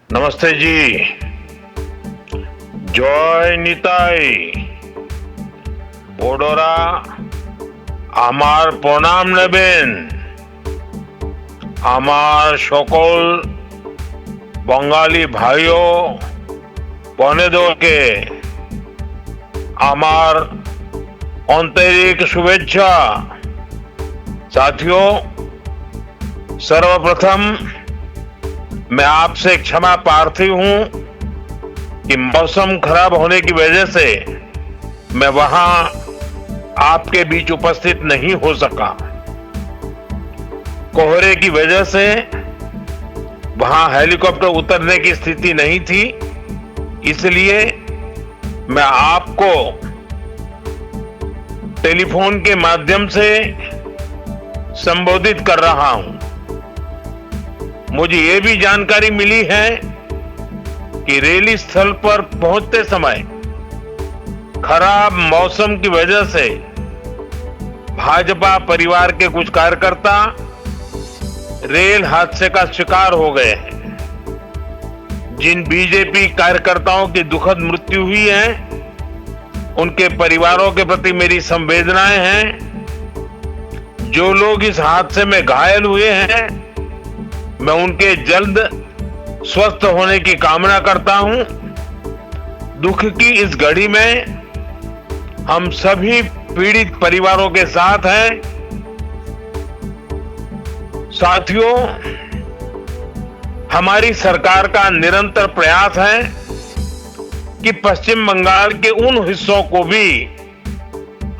नमस्ते जी। জয় নিতাই। বড়রা আমার প্রণাম নেবেন। আমার সকল বঙ্গালী ভাই ও বোনেদেরকে আমার आंतरिक शुभेच्छा। साथियों, सर्वप्रथम मैं आपसे क्षमा प्रार्थी हूं कि मौसम खराब होने की वजह से मैं वहां आपके बीच उपस्थित नहीं हो सका। कोहरे की वजह से वहां हेलीकॉप्टर उतरने की स्थिति नहीं थी, इसलिए मैं आपको टेलीफोन के माध्यम से संबोधित कर रहा हूं। मुझे यह भी जानकारी मिली है कि रैली स्थल पर पहुंचते समय खराब मौसम की वजह से भाजपा परिवार के कुछ कार्यकर्ता रेल हादसे का शिकार हो गए हैं। जिन बीजेपी कार्यकर्ताओं की दुखद मृत्यु हुई है, उनके परिवारों के प्रति मेरी संवेदनाएं हैं। जो लोग इस हादसे में घायल हुए हैं, मैं उनके जल्द स्वस्थ होने की कामना करता हूं। दुख की इस घड़ी में हम सभी पीड़ित परिवारों के साथ हैं। साथियों, हमारी सरकार का निरंतर प्रयास है कि पश्चिम बंगाल के उन हिस्सों को भी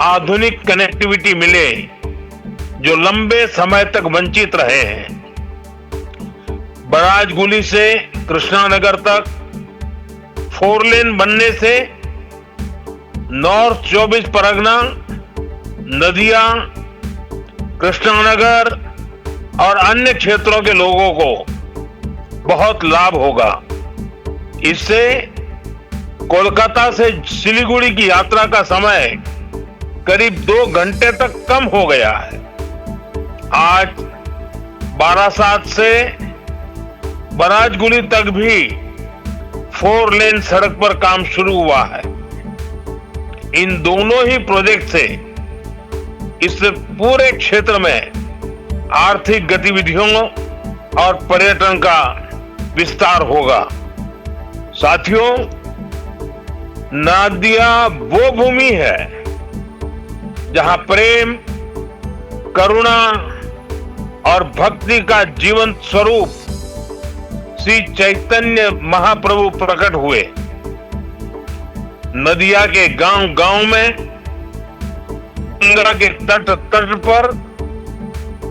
आधुनिक कनेक्टिविटी मिले जो लंबे समय तक वंचित रहे हैं। बराजगुली से कृष्णानगर तक 4 लेन बनने से नॉर्थ 24 परगना, नदिया, कृष्णानगर और अन्य क्षेत्रों के लोगों को बहुत लाभ होगा। इससे कोलकाता से सिलीगुड़ी की यात्रा का समय करीब 2 घंटे तक कम हो गया है। आज बारासात से बराजगुली तक भी 4 लेन सड़क पर काम शुरू हुआ है। इन दोनों ही प्रोजेक्ट से इस पूरे क्षेत्र में आर्थिक गतिविधियों और पर्यटन का विस्तार होगा। साथियों, नदिया वो भूमि है जहां प्रेम, करुणा और भक्ति का जीवंत स्वरूप श्री चैतन्य महाप्रभु प्रकट हुए। नदिया के गांव-गांव में, गंगा के तट पर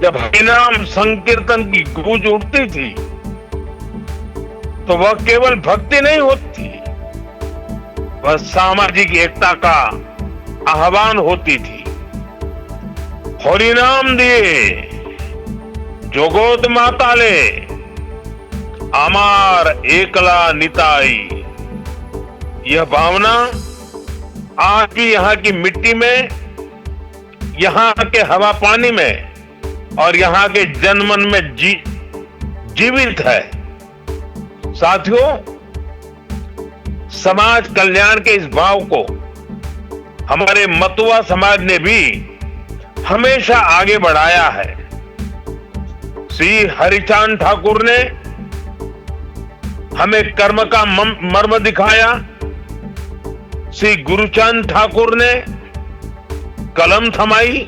जब हरिनाम संकीर्तन की गूंज उठती थी, तो वह केवल भक्ति नहीं होती, वह सामाजिक एकता का आह्वान होती थी। हरिनाम दिए जगत माताले, अमार एकला निताई। यह भावना आज भी यहाँ की मिट्टी में, यहाँ के हवा पानी में और यहाँ के जनमन में जीवित है। साथियों, समाज कल्याण के इस भाव को हमारे मतुआ समाज ने भी हमेशा आगे बढ़ाया है। श्री हरिचांद ठाकुर ने हमें कर्म का मर्म दिखाया। श्री गुरुचांद ठाकुर ने कलम थमाई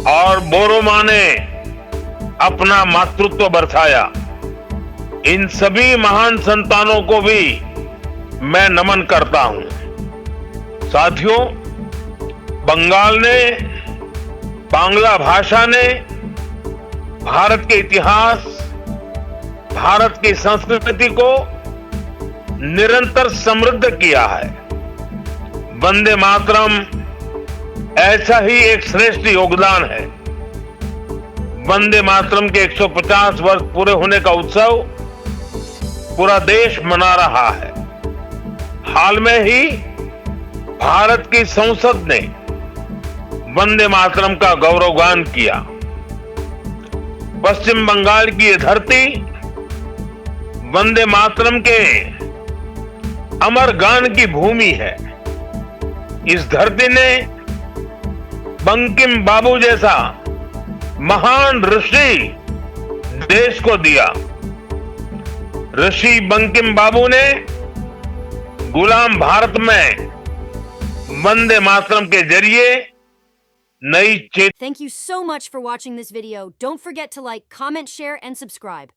और बोरोमा ने अपना मातृत्व बरसाया। इन सभी महान संतानों को भी मैं नमन करता हूं। साथियों, बंगाल ने, बांग्ला भाषा ने भारत के इतिहास, भारत की संस्कृति को निरंतर समृद्ध किया है। वंदे मातरम ऐसा ही एक श्रेष्ठ योगदान है। वंदे मातरम के 150 वर्ष पूरे होने का उत्सव पूरा देश मना रहा है। हाल में ही भारत की संसद ने वंदे मातरम का गौरवगान किया। पश्चिम बंगाल की ये धरती वंदे मातरम के अमर गान की भूमि है। इस धरती ने बंकिम बाबू जैसा महान ऋषि देश को दिया। ऋषि बंकिम बाबू ने गुलाम भारत में वंदे मातरम के जरिए नई चेतना। Thank you so much for watching this video. Don't forget to like, comment, share, and subscribe.